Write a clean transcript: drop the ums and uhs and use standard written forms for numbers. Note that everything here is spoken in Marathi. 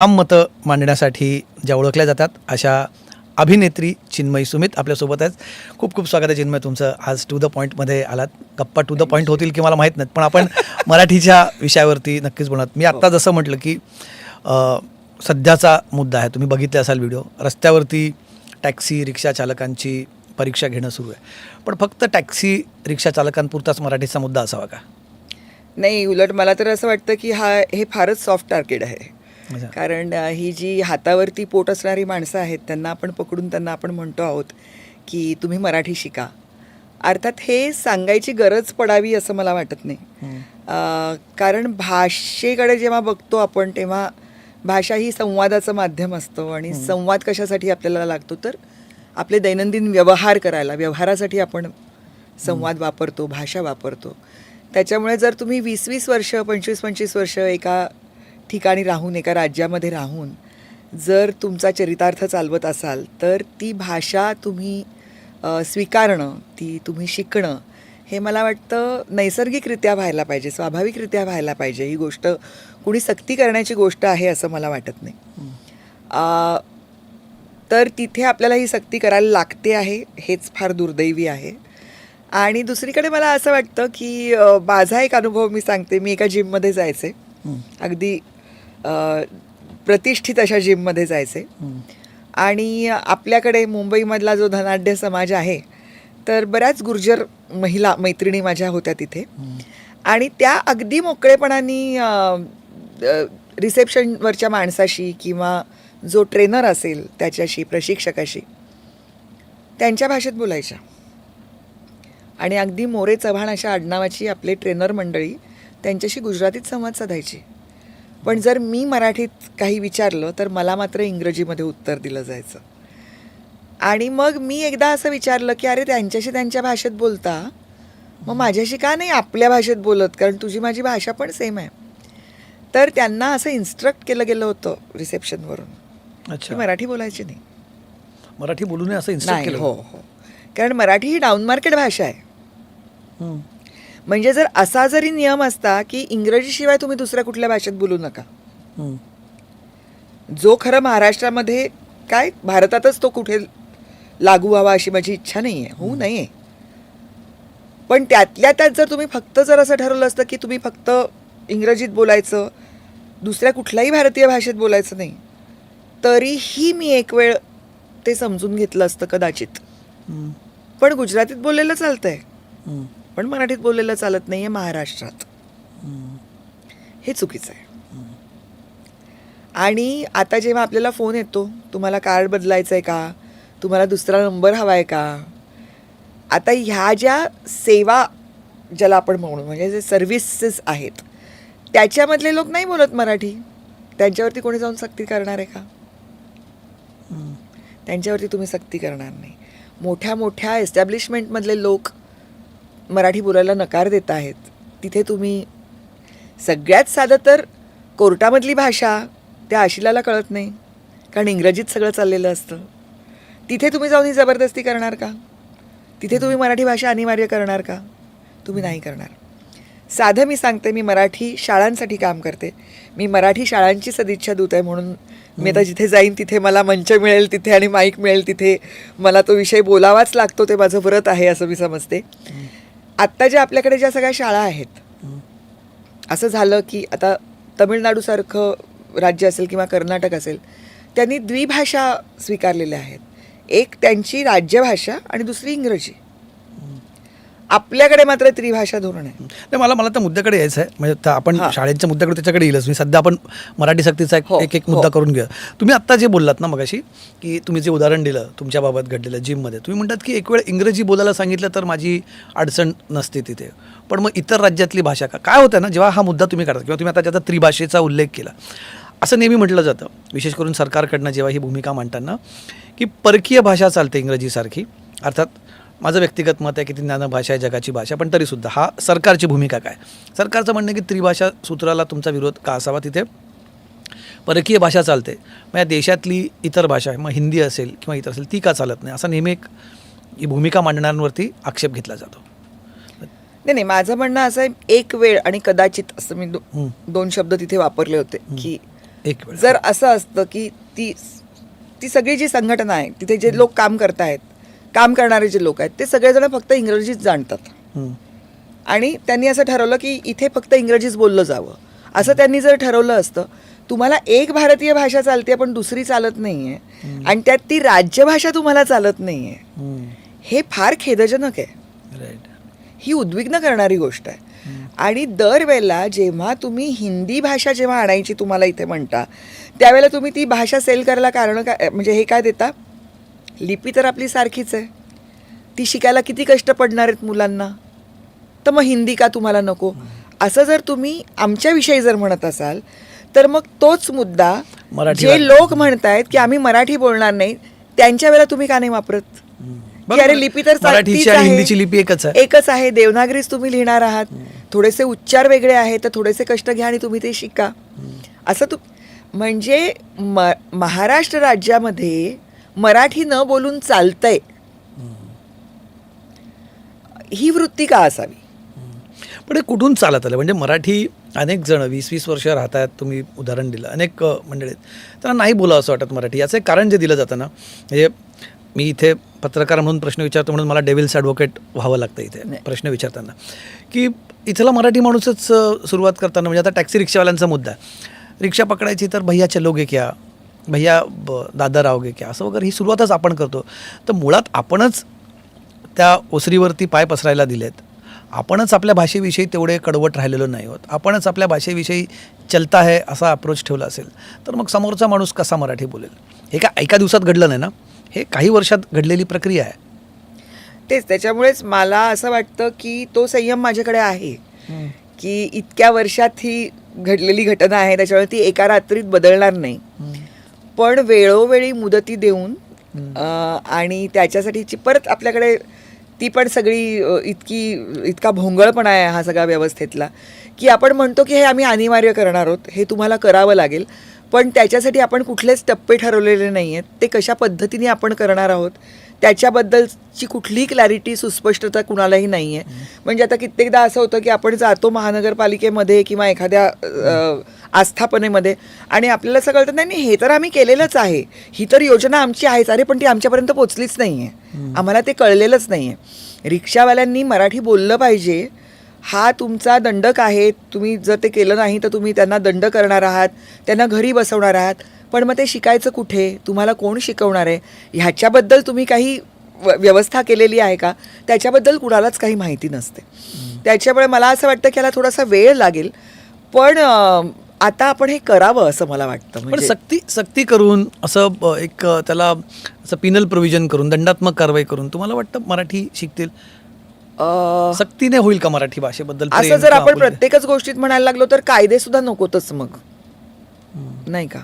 ठाम मतं मांडण्यासाठी ज्या ओळखल्या जातात अशा अभिनेत्री चिन्मयी सुमित आपल्यासोबत आहेत. खूप खूप स्वागत आहे चिन्मय तुमचं. आज टू द पॉईंटमध्ये आलात. गप्पा टू द पॉईंट होतील की मला माहीत नाहीत, पण आपण मराठीच्या विषयावरती नक्कीच बोलणार. मी आत्ता जसं म्हटलं की सध्याचा मुद्दा आहे, तुम्ही बघितले असाल व्हिडिओ, रस्त्यावरती टॅक्सी रिक्षा चालकांची परीक्षा घेणं सुरू आहे. पण फक्त टॅक्सी रिक्षा चालकांपुरताच मराठीचा मुद्दा असावा का? नाही, उलट मला तर असं वाटतं की हे फारच सॉफ्ट टार्गेट आहे. कारण ही जी हातावरती पोट असणारी माणसं आहेत त्यांना आपण पकडून त्यांना आपण म्हणतो आहोत की तुम्ही मराठी शिका. अर्थात हे सांगायची गरज पडावी असं मला वाटत नाही. कारण भाषेकडे जेव्हा बघतो आपण तेव्हा भाषा ही संवादाचं माध्यम असतो आणि संवाद कशासाठी आपल्याला लागतो तर आपले दैनंदिन व्यवहार करायला, व्यवहारासाठी आपण संवाद वापरतो, भाषा वापरतो. त्याच्यामुळे जर तुम्ही 20-20 वर्ष 25-25 वर्ष एका ठिकाणी राहून, एका राज्यामध्ये राहून जर तुमचा चरितार्थ चालवत असाल तर ती भाषा तुम्ही स्वीकारणं, ती तुम्ही शिकणं हे मला वाटतं नैसर्गिकरित्या व्हायला पाहिजे, स्वाभाविकरित्या व्हायला पाहिजे. ही गोष्ट कुणी सक्ती करण्याची गोष्ट आहे असं मला वाटत नाही. तर तिथे आपल्याला ही सक्ती करायला लागते आहे, हेच फार दुर्दैवी आहे. आणि दुसरीकडे मला असं वाटतं की माझा एक अनुभव मी सांगते. मी एका जिममध्ये जायचे, अगदी प्रतिष्ठित अशा जिममध्ये जायचे. आणि आपल्याकडे मुंबईमधला जो धनाढ्य समाज आहे तर बऱ्याच गुर्जर महिला मैत्रिणी माझ्या होत्या तिथे. आणि त्या अगदी मोकळेपणाने रिसेप्शनवरच्या माणसाशी किंवा जो ट्रेनर असेल त्याच्याशी, प्रशिक्षकाशी त्यांच्या भाषेत बोलायच्या. आणि अगदी मोरे चव्हाण अशा आडनावाची आपले ट्रेनर मंडळी त्यांच्याशी गुजरातीत संवाद साधायची. पण जर मी मराठीत काही विचारलं तर मला मात्र इंग्रजीमध्ये उत्तर दिलं जायचं. आणि मग मी एकदा असं विचारलं की अरे त्यांच्याशी त्यांच्या भाषेत बोलता, मग माझ्याशी का नाही आपल्या भाषेत बोलत, कारण तुझी माझी भाषा पण सेम आहे. तर त्यांना असं इन्स्ट्रक्ट केलं गेलं होतं रिसेप्शनवरून. अच्छा, मराठी बोलायची नाही, मराठी बोलू नये असं इन्स्ट्रक्ट केलं? हो हो, कारण मराठी ही डाऊन मार्केट भाषा आहे. म्हणजे जर असा जरी नियम असता की इंग्रजीशिवाय तुम्ही दुसऱ्या कुठल्या भाषेत बोलू नका, जो खरं महाराष्ट्रामध्ये काय भारतातच तो कुठे लागू व्हावा अशी माझी इच्छा नाही आहे, होऊ नये. पण त्यातल्या त्यात जर तुम्ही फक्त जर असं ठरवलं असतं की तुम्ही फक्त इंग्रजीत बोलायचं, दुसऱ्या कुठल्याही भारतीय भाषेत बोलायचं नाही, तरीही मी एक वेळ ते समजून घेतलं असतं कदाचित. पण गुजरातीत बोललेलं चालतंय, पण मराठीत बोललेलं चालत नाही आहे महाराष्ट्रात. हे चुकीचं आहे. आणि आता जेव्हा आपल्याला फोन येतो, तुम्हाला कार्ड बदलायचं आहे का, तुम्हाला दुसरा नंबर हवा आहे का, आता ह्या ज्या सेवा ज्याला आपण म्हणू म्हणजे जे सर्व्हिसेस आहेत त्याच्यामधले लोक नाही बोलत मराठी. त्यांच्यावरती कोणी जाऊन सक्ती करणार आहे का? त्यांच्यावरती तुम्ही सक्ती करणार नाही. मोठ्या मोठ्या एस्टॅब्लिशमेंटमधले लोक मराठी बोलायला नकार देत आहेत. तिथे तुम्ही सगळ्यात साधं तर कोर्टामधली भाषा त्या आशिलाला कळत नाही, कारण इंग्रजीत सगळं चाललेलं असतं. तिथे तुम्ही जाऊन ही जबरदस्ती करणार का? तिथे तुम्ही मराठी भाषा अनिवार्य करणार का? तुम्ही नाही करणार. साधं मी सांगते, मी मराठी शाळांसाठी काम करते, मी मराठी शाळांची सदिच्छा दूत आहे. म्हणून मी आता जिथे जाईन तिथे मला मंच मिळेल तिथे आणि माईक मिळेल तिथे मला तो विषय बोलावाच लागतो. ते माझं व्रत आहे असं मी समजते. आत्ता ज्या आपल्याकडे ज्या सगळ्या शाळा आहेत, असं झालं की आता तमिळनाडूसारखं राज्य असेल किंवा कर्नाटक असेल, त्यांनी द्विभाषा स्वीकारलेल्या आहेत. एक त्यांची राज्यभाषा आणि दुसरी इंग्रजी. आपल्याकडे मात्र त्रिभाषा धोरण आहे. नाही, मला त्या मुद्द्याकडे यायचं आहे. म्हणजे आपण शाळेच्या मुद्द्याकडे त्याच्याकडे येईलच. मी सध्या आपण मराठी सक्तीचा एक मुद्दा करून घ्या. तुम्ही आत्ता जे बोललात ना मगाशी, की तुम्ही जे उदाहरण दिलं तुमच्याबाबत घडलेलं जिममध्ये, तुम्ही म्हणतात की एक वेळ इंग्रजी बोलायला सांगितलं तर माझी अडचण नसते तिथे, पण मग इतर राज्यातली भाषा काय होतं ना, जेव्हा हा मुद्दा तुम्ही काढता किंवा तुम्ही आता ज्याचा त्रिभाषेचा उल्लेख केला, असं नेहमी म्हटलं जातं विशेष करून सरकारकडनं जेव्हा ही भूमिका मांडताना, की परकीय भाषा चालते इंग्रजीसारखी. अर्थात माझं व्यक्तिगत मत आहे की ती ज्ञानभाषा आहे, जगाची भाषा, पण तरीसुद्धा हा सरकारची भूमिका काय? सरकारचं म्हणणं की त्रिभाषा सूत्राला तुमचा विरोध का असावा? तिथे परकीय भाषा चालते, मग या देशातली इतर भाषा आहे, मग हिंदी असेल किंवा इतर असेल, ती का चालत नाही? असा नेहमी ही भूमिका मांडणाऱ्यांवरती आक्षेप घेतला जातो. नाही, माझं म्हणणं असं आहे, एक वेळ आणि कदाचित असं मी दोन शब्द तिथे वापरले होते की एक वेळ जर असं असतं की ती सगळी जी संघटना आहे तिथे जे लोक काम करतायत, काम करणारे जे लोक आहेत ते सगळेजण फक्त इंग्रजीच जाणतात हम्म. आणि त्यांनी असं ठरवलं की इथे फक्त इंग्रजीच बोललं जावं. असं त्यांनी जर ठरवलं असतं, तुम्हाला एक भारतीय भाषा चालते पण दुसरी चालत नाहीये आणि त्यात ती राज्यभाषा तुम्हाला चालत नाहीये, हम्म. हे फार खेदजनक आहे. राईट. ही उद्विग्न करणारी गोष्ट आहे. आणि दरवेळेला जेव्हा तुम्ही हिंदी भाषा जेव्हा आणायची तुम्हाला इथे म्हणता, त्यावेळेला तुम्ही ती भाषा सेल करायला कारण काय, म्हणजे हे काय देता, लिपी तर आपली सारखीच आहे, ती शिकायला किती कष्ट पडणार आहेत मुलांना, तर मग हिंदी का तुम्हाला नको. असं जर तुम्ही आमच्याविषयी जर म्हणत असाल तर मग तोच मुद्दा मराठी जे लोक म्हणतायत की आम्ही मराठी बोलणार नाही त्यांच्या वेळेला तुम्ही का नाही वापरत, की अरे लिपी तर मराठीची तीच आणि आहे, हिंदीची लिपी एकच आहे. देवनागरीच तुम्ही लिहिणार आहात, थोडेसे उच्चार वेगळे आहेत तर थोडेसे कष्ट घ्या आणि तुम्ही ते शिका. असं म्हणजे महाराष्ट्र राज्यामध्ये मराठी न बोलून चालतंय, ही वृत्ती का असावी. पण हे कुठून चालत आलं? म्हणजे मराठी अनेक जण 20-20 वर्ष राहत आहेत, तुम्ही उदाहरण दिलं, अनेक मंडळीत त्यांना नाही बोलावं असं वाटत मराठी. याचं एक कारण जे दिलं जातं ना, म्हणजे मी इथे पत्रकार म्हणून प्रश्न विचारतो म्हणून मला डेव्हिल्स ॲडव्होकेट व्हावं लागतं इथे प्रश्न विचारताना, की इथला मराठी माणूसच सुरुवात करताना, म्हणजे आता टॅक्सी रिक्षावाल्यांचा मुद्दा आहे, रिक्षा पकडायची तर भैया चलोगे क्या, भैया दादा रावगे क्या, असं वगैरे ही सुरुवातच आपण करतो. तर मुळात आपणच त्या ओसरीवरती पाय पसरायला दिलेत, आपणच आपल्या भाषेविषयी तेवढे कडवट राहिलेलो नाही होत, आपणच आपल्या भाषेविषयी चलता है असा अप्रोच ठेवला असेल तर मग समोरचा माणूस कसा मराठी बोलेल? हे काय एका दिवसात घडलं नाही ना, हे काही वर्षात घडलेली प्रक्रिया आहे. तेच, त्याच्यामुळेच मला असं वाटतं की तो संयम माझ्याकडे आहे, की इतक्या वर्षात ही घडलेली घटना आहे त्याच्यामुळे ती एका रात्रीत बदलणार नाही, पण वेळोवेळी मुदती देऊन आणि त्याच्यासाठीची परत आपल्याकडे ती पण सगळी इतका भोंगळपणा आहे हा सगळ्या व्यवस्थेतला, की आपण म्हणतो की हे आम्ही अनिवार्य करणार आहोत, हे तुम्हाला करावं लागेल, पण त्याच्यासाठी आपण कुठलेच टप्पे ठरवलेले नाही आहेत, ते कशा पद्धतीने आपण करणार आहोत त्याच्याबद्दलची कुठलीही क्लॅरिटी, सुस्पष्टता कुणालाही नाही आहे. म्हणजे आता कित्येकदा असं होतं की आपण जातो महानगरपालिकेमध्ये किंवा एखाद्या आस्थापनेमध्ये आणि आपल्याला असं कळतं नाही हे तर आम्ही केलेलंच आहे, ही तर योजना आमची आहेच, अरे पण ती आमच्यापर्यंत पोचलीच नाही आहे, आम्हाला ते कळलेलंच नाही आहे. रिक्षावाल्यांनी मराठी बोललं पाहिजे, हा तुमचा दंडक आहे, तुम्ही जर ते केलं नाही तर तुम्ही त्यांना दंड करणार आहात, त्यांना घरी बसवणार आहात, पण मग ते शिकायचं कुठे, तुम्हाला कोण शिकवणार आहे, ह्याच्याबद्दल तुम्ही काही व्यवस्था केलेली आहे का, त्याच्याबद्दल कुणालाच काही माहिती नसते. त्याच्यामुळे मला असं वाटतं की याला थोडासा वेळ लागेल, पण आता आपण हे करावं असं मला वाटतं. पण सक्ती करून असं एक त्याला असं पिनल प्रोव्हिजन करून, दंडात्मक कारवाई करून तुम्हाला वाटतं मराठी शिकतील? सक्तीने होईल का मराठी भाषेबद्दल? असं जर आपण प्रत्येकच गोष्टीत म्हणायला लागलो तर कायदे सुद्धा नकोतच मग, नाही का?